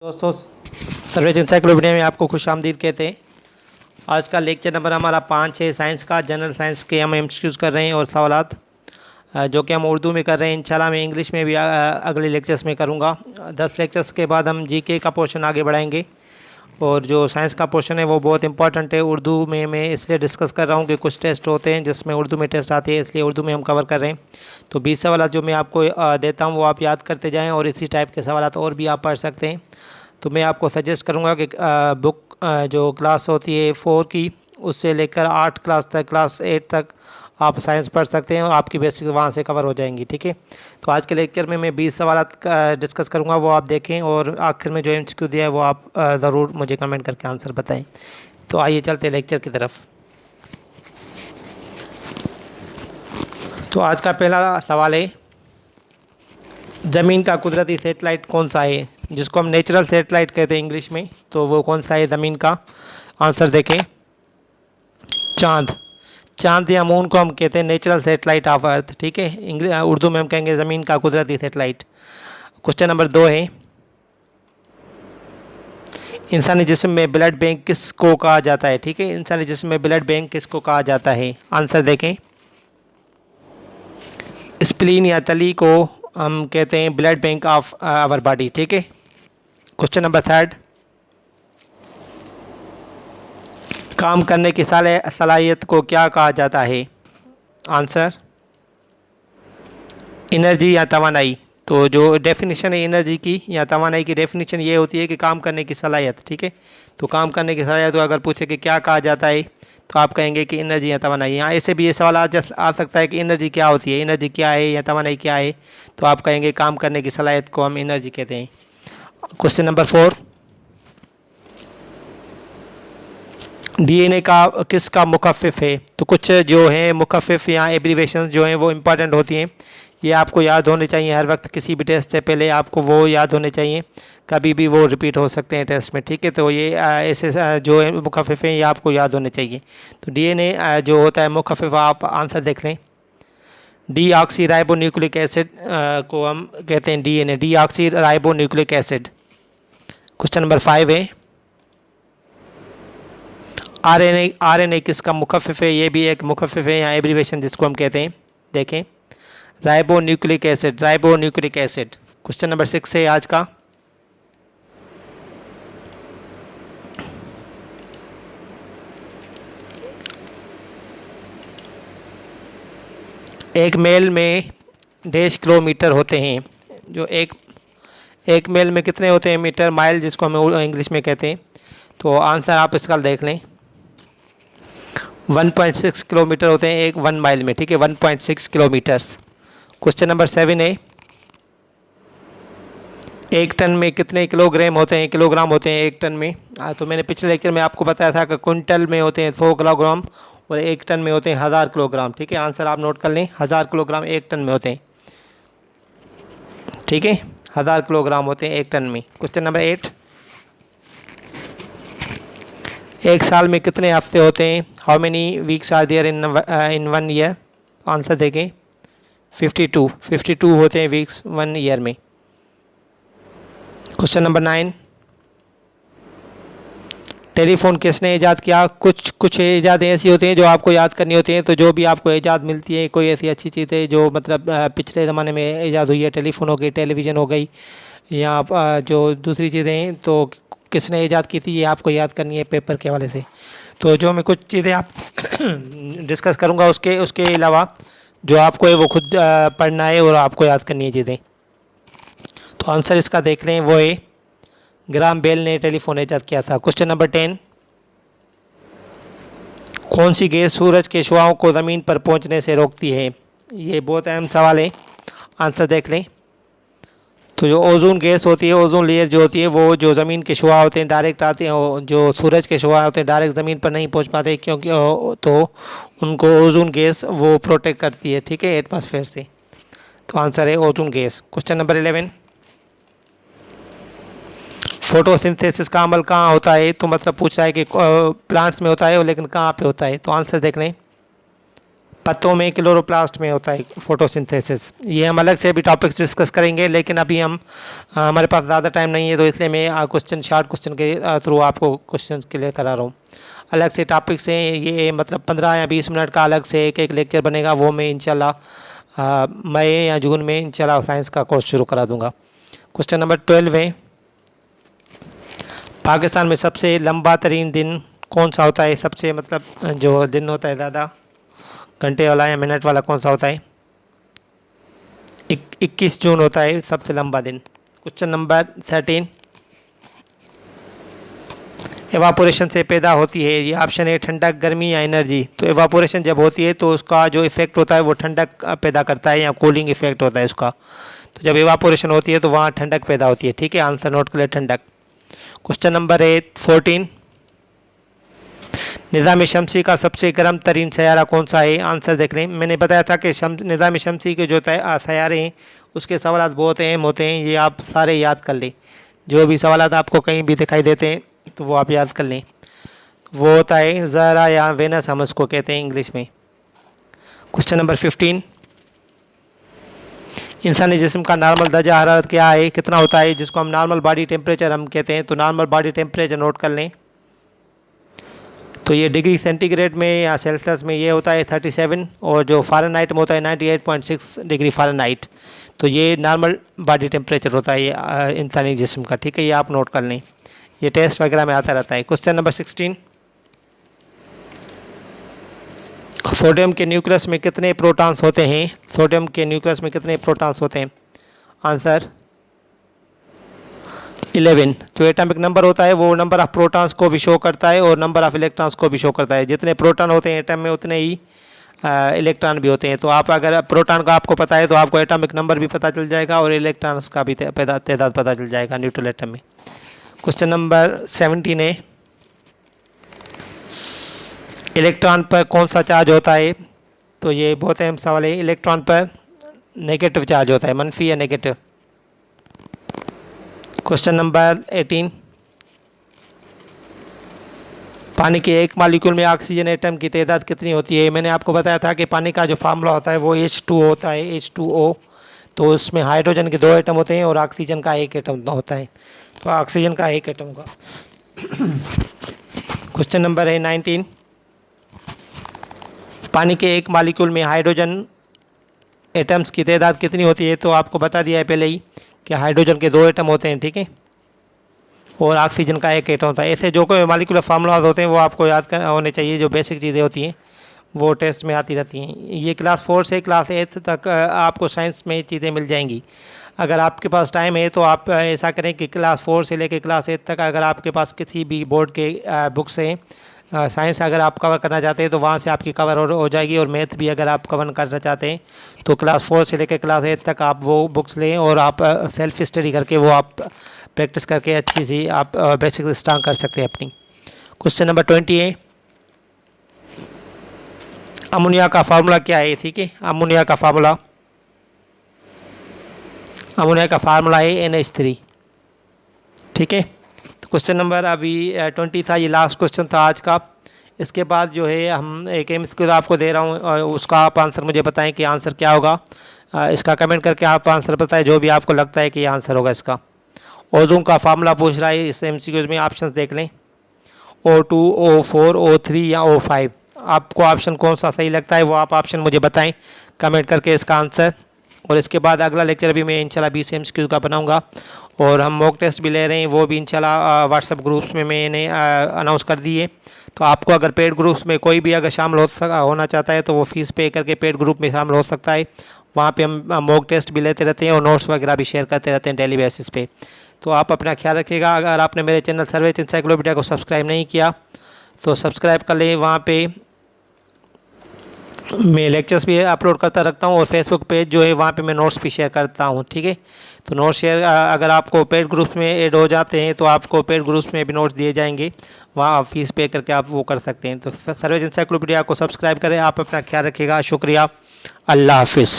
दोस्तों, surveys encyclopedia में आपको खुशामदीद कहते हैं। आज का लेक्चर नंबर हमारा 5 है, साइंस का। जनरल साइंस के हम एमसीक्यूज़ कर रहे हैं और सवालात जो कि हम उर्दू में कर रहे हैं। इंशाल्लाह मैं इंग्लिश में भी अगले लेक्चर्स में करूँगा। 10 लेक्चर्स के बाद हम जीके का पोर्शन आगे बढ़ाएंगे और जो साइंस का पोर्शन है वो बहुत इंपॉर्टेंट है। उर्दू में मैं इसलिए डिस्कस कर रहा हूँ कि कुछ टेस्ट होते हैं जिसमें उर्दू में टेस्ट आते हैं, इसलिए उर्दू में हम कवर कर रहे हैं। तो 20 सवाल जो मैं आपको देता हूँ वो आप याद करते जाएं और इसी टाइप के सवाल और भी आप पढ़ सकते हैं। तो मैं आपको सजेस्ट करूँगा कि बुक जो क्लास होती है 4 की, उससे लेकर 8 क्लास तक, क्लास 8 तक आप साइंस पढ़ सकते हैं और आपकी बेसिक वहाँ से कवर हो जाएंगी। ठीक है, तो आज के लेक्चर में मैं 20 सवाल डिस्कस करूँगा, वो आप देखें और आखिर में जो एमसीक्यू दिया है वो आप ज़रूर मुझे कमेंट करके आंसर बताएं। तो आइए चलते हैं लेक्चर की तरफ। तो आज का पहला सवाल है, ज़मीन का कुदरती सेटेलाइट कौन सा है, जिसको हम नेचुरल सेटेलाइट कहते हैं इंग्लिश में। तो वो कौन सा है ज़मीन का? आंसर देखें, चाँद। चाँद या मून को हम कहते हैं नेचुरल सेटेलाइट ऑफ अर्थ। ठीक है, उर्दू में हम कहेंगे ज़मीन का कुदरती सेटेलाइट। क्वेश्चन नंबर 2 है, इंसानी जिस्म में ब्लड बैंक किसको कहा जाता है? ठीक है, इंसानी जिस्म में ब्लड बैंक किसको कहा जाता है? आंसर देखें, स्प्लीन या तली को हम कहते हैं blood bank of our body. ठीक है। क्वेश्चन नंबर 3, काम करने की सलाहियत को क्या कहा जाता है? आंसर, एनर्जी या तवानाई। तो जो डेफिनेशन है एनर्जी की या तवानाई की, डेफिनेशन ये होती है कि काम करने की सलाहियत। ठीक है, तो काम करने की सलाहियत को अगर पूछे कि क्या कहा जाता है तो आप कहेंगे कि एनर्जी या तवानाई। यहाँ ऐसे भी ये सवाल आ सकता है कि एनर्जी क्या होती है, एनर्जी क्या है या तवानाई क्या है, तो आप कहेंगे काम करने की सलाहियत को हम एनर्जी कहते हैं। क्वेश्चन नंबर 4, डीएनए का किसका मुखफ़िफ़ है? तो कुछ जो हैं मुखफ़िफ़ या एब्रीवेशंस जो हैं वो इम्पॉर्टेंट होती हैं, ये आपको याद होने चाहिए हर वक्त। किसी भी टेस्ट से पहले आपको वो याद होने चाहिए, कभी भी वो रिपीट हो सकते हैं टेस्ट में। ठीक है, तो ये ऐसे जो है मुखफ़िफ़ हैं ये आपको याद होने चाहिए। तो डीएनए जो होता है मुखफ़िफ़, आप आंसर देख लें, D oxy ribo nucleic acid को हम कहते हैं DNA, D oxy ribo nucleic acid. Question number 5 है, आरएनए किसका मुखफ़िफ़ है? ये भी एक मुखफ़िफ़ है या एब्रीवेशन जिसको हम कहते हैं, देखें, ribo nucleic acid, ribo nucleic acid. Question number 6 है आज का, एक मेल में 1.5 किलोमीटर होते हैं। जो एक मेल में कितने होते हैं मीटर? माइल जिसको हम इंग्लिश में कहते हैं। तो आंसर आप इसका देख लें, 1.6 किलोमीटर होते हैं एक 1 माइल में। ठीक है, 1.6 किलोमीटर्स। क्वेश्चन नंबर 7 है, एक टन में कितने किलोग्राम होते हैं? किलोग्राम होते हैं एक टन में। तो मैंने पिछले लेक्चर में आपको बताया था कि क्विंटल में होते हैं 100 किलोग्राम और एक टन में होते हैं 1000 किलोग्राम। ठीक है, आंसर आप नोट कर लें, 1000 किलोग्राम एक टन में होते हैं। ठीक है, 1000 किलोग्राम होते हैं एक टन में। क्वेश्चन नंबर 8, एक साल में कितने हफ्ते होते हैं? How many weeks are there in 1 year? Answer देखें, 52 होते हैं वीक्स 1 ईयर में। क्वेश्चन नंबर 9, टेलीफोन किसने ईजाद किया? कुछ ईजादें ऐसी होती हैं जो आपको याद करनी होती हैं। तो जो भी आपको ईजाद मिलती है, कोई ऐसी अच्छी चीज़ है जो मतलब पिछले ज़माने में ईजाद हुई है, टेलीफोन हो गई, टेलीविज़न हो गई, या जो दूसरी चीज़ें हैं, तो किसने ईजाद की थी ये आपको याद करनी है पेपर के हवाले से। तो जो मैं कुछ चीज़ें आप डिस्कस करूँगा उसके अलावा जो आपको है वो खुद पढ़ना है और आपको याद करनी है चीज़ें। तो आंसर इसका देख लें, वो है ग्राम बेल ने टेलीफोन ईजाद किया था। क्वेश्चन नंबर 10, कौन सी गैस सूरज के शुआओं को ज़मीन पर पहुंचने से रोकती है? ये बहुत अहम सवाल है, आंसर देख लें। तो जो ओजोन गैस होती है, ओजोन लेयर जो होती है, वो जो ज़मीन के शुआ होते हैं डायरेक्ट आते हैं, जो सूरज के शुआ होते हैं डायरेक्ट ज़मीन पर नहीं पहुंच पाते, क्योंकि तो उनको ओजोन गैस वो प्रोटेक्ट करती है। ठीक है, एटमॉस्फेयर से। तो आंसर है ozone gas. Question number 11, photosynthesis का अमल कहाँ होता है? तो मतलब पूछा है कि प्लांट्स में होता है लेकिन कहाँ पे होता है? तो आंसर देख लें, पत्तों में क्लोरोप्लास्ट में होता है फोटोसिंथेसिस। ये हम अलग से भी टॉपिक्स डिस्कस करेंगे, लेकिन अभी हमारे पास ज़्यादा टाइम नहीं है, तो इसलिए मैं क्वेश्चन शॉर्ट क्वेश्चन के थ्रू आपको क्वेश्चन क्लियर करा रहा हूँ। अलग से टॉपिक्स हैं ये, मतलब 15 या 20 मिनट का अलग से एक लेक्चर बनेगा, वो मैं इंशाल्लाह मई या जून में इंशाल्लाह साइंस का कोर्स शुरू करा दूँगा। क्वेश्चन नंबर 12 है, पाकिस्तान में सबसे लंबा तरीन दिन कौन सा होता है? सबसे मतलब जो दिन होता है ज़्यादा घंटे वाला या मिनट वाला कौन सा होता है? 21 जून होता है सबसे लंबा दिन। क्वेश्चन नंबर 13, एवापोरेशन से पैदा होती है, ये ऑप्शन है ठंडक, गर्मी या एनर्जी। तो एवापोरेशन जब होती है तो उसका जो इफेक्ट होता है वो ठंडक पैदा करता है या कूलिंग इफेक्ट होता है उसका। तो जब एवापोरेशन होती है तो वहाँ ठंडक पैदा होती है। ठीक है, आंसर नोट कर ले, ठंडक। क्वेश्चन नंबर 14, निज़ाम शमसी का सबसे गर्म तरीन सैयारा कौन सा है? आंसर देख लें। मैंने बताया था कि निज़ाम शमसी के जो सैयारे हैं उसके सवाल बहुत अहम होते हैं, ये आप सारे याद कर लें। जो भी सवाल आपको कहीं भी दिखाई देते हैं तो वो आप याद कर लें। वो होता है ज़हरा या वेनस, हम उसको कहते हैं इंग्लिश में। क्वेश्चन नंबर 15, इंसानी जिस्म का नॉर्मल दर्जा हरारत क्या है, कितना होता है? जिसको हम नॉर्मल बॉडी टेम्परेचर हम कहते हैं। तो नॉर्मल बॉडी टेम्परेचर नोट कर लें, तो ये डिग्री सेंटीग्रेड में या सेल्सियस में ये होता है 37, और जो फ़ारेनहाइट में होता है 98.6 डिग्री फ़ारेनहाइट। तो ये नॉर्मल बॉडी टेम्परेचर होता है ये इंसानी जिस्म का। ठीक है, ये आप नोट कर लें, ये टेस्ट वगैरह में आता रहता है। क्वेश्चन नंबर 16, सोडियम के न्यूक्लियस में कितने प्रोटॉन्स होते हैं? सोडियम के न्यूक्लियस में कितने प्रोटॉन्स होते हैं? आंसर 11। जो एटॉमिक नंबर होता है वो नंबर ऑफ प्रोटॉन्स को भी शो करता है और नंबर ऑफ इलेक्ट्रॉन्स को भी शो करता है। जितने प्रोटॉन होते हैं एटम में उतने ही इलेक्ट्रॉन भी होते हैं। तो आप अगर प्रोटॉन का आपको पता है तो आपको एटॉमिक नंबर भी पता चल जाएगा और इलेक्ट्रॉन्स का भी तादाद पता चल जाएगा न्यूट्रल एटम में। क्वेश्चन नंबर 17 है, इलेक्ट्रॉन पर कौन सा चार्ज होता है? तो ये बहुत अहम सवाल है। इलेक्ट्रॉन पर नेगेटिव चार्ज होता है, मनफी या नेगेटिव। क्वेश्चन नंबर 18, पानी के एक मॉलिक्यूल में ऑक्सीजन एटम की तादाद कितनी होती है? मैंने आपको बताया था कि पानी का जो फार्मूला होता है वो H2O होता है, H2O। तो उसमें हाइड्रोजन के 2 एटम होते हैं और ऑक्सीजन का 1 एटम होता है। तो ऑक्सीजन का 1 एटम होगा। क्वेश्चन नंबर है 19, पानी के एक मॉलिक्यूल में हाइड्रोजन एटम्स की तादाद कितनी होती है? तो आपको बता दिया है पहले ही कि हाइड्रोजन के 2 एटम होते हैं। ठीक है, और ऑक्सीजन का 1 एटम होता है। ऐसे जो कोई मॉलिक्यूलर फार्मूलाज होते हैं वो आपको याद होने चाहिए, जो बेसिक चीज़ें होती हैं वो टेस्ट में आती रहती हैं। ये क्लास 4 से क्लास 8 तक आपको साइंस में चीज़ें मिल जाएंगी। अगर आपके पास टाइम है तो आप ऐसा करें कि क्लास 4 से लेकर क्लास 8 तक अगर आपके पास किसी भी बोर्ड के बुक्स हैं, साइंस अगर आप कवर करना चाहते हैं तो वहाँ से आपकी कवर हो जाएगी, और मैथ भी अगर आप कवर करना चाहते हैं तो क्लास 4 से लेकर क्लास 8 तक आप वो बुक्स लें और आप सेल्फ स्टडी करके वो आप प्रैक्टिस करके अच्छी सी आप बेसिक स्ट्रांग कर सकते हैं अपनी। क्वेश्चन नंबर 20 है, अमोनिया का फार्मूला क्या है? ठीक है, अमोनिया का फार्मूला है NH3। ठीक है, तो क्वेश्चन नंबर अभी 20 था, ये लास्ट क्वेश्चन था आज का। इसके बाद जो है हम एक MCQ आपको दे रहा हूँ और उसका आप आंसर मुझे बताएं कि आंसर क्या होगा। इसका कमेंट करके आप आंसर बताएं जो भी आपको लगता है कि ये आंसर होगा इसका। ओजोन का फार्मूला पूछ रहा है इस MCQ में, ऑप्शंस देख लें, O2, O4, O3 या O5। आपको ऑप्शन कौन सा सही लगता है वो आप ऑप्शन मुझे बताएं कमेंट करके इसका आंसर। और इसके बाद अगला लेक्चर भी मैं इंशाल्लाह 20 MCQ का बनाऊंगा, और हम मॉक टेस्ट भी ले रहे हैं, वो भी इंशाल्लाह व्हाट्सएप ग्रुप्स में मैंने अनाउंस कर दिए। तो आपको अगर पेड ग्रुप्स में कोई भी अगर शामिल होना चाहता है तो वो फ़ीस पे करके पेड ग्रुप में शामिल हो सकता है। वहाँ पे हम मॉक टेस्ट भी लेते रहते हैं और नोट्स वगैरह भी शेयर करते रहते हैं डेली बेसिस पे। तो आप अपना ख्याल रखिएगा। अगर आपने मेरे चैनल सर्वेज एनसाइक्लोपीडिया को सब्सक्राइब नहीं किया तो सब्सक्राइब कर लें। वहाँ पे मैं लेक्चर्स भी अपलोड करता रखता हूँ और फेसबुक पेज जो है वहाँ पे मैं नोट्स भी शेयर करता हूँ। ठीक है, तो नोट्स शेयर अगर आपको पेड ग्रुप्स में ऐड हो जाते हैं तो आपको पेड ग्रुप्स में भी नोट्स दिए जाएंगे, वहाँ आप फीस पे करके आप वो कर सकते हैं। तो सर्वेज एनसाइक्लोपीडिया को सब्सक्राइब करें। आप अपना ख्याल रखिएगा। शुक्रिया, अल्लाह हाफिज़।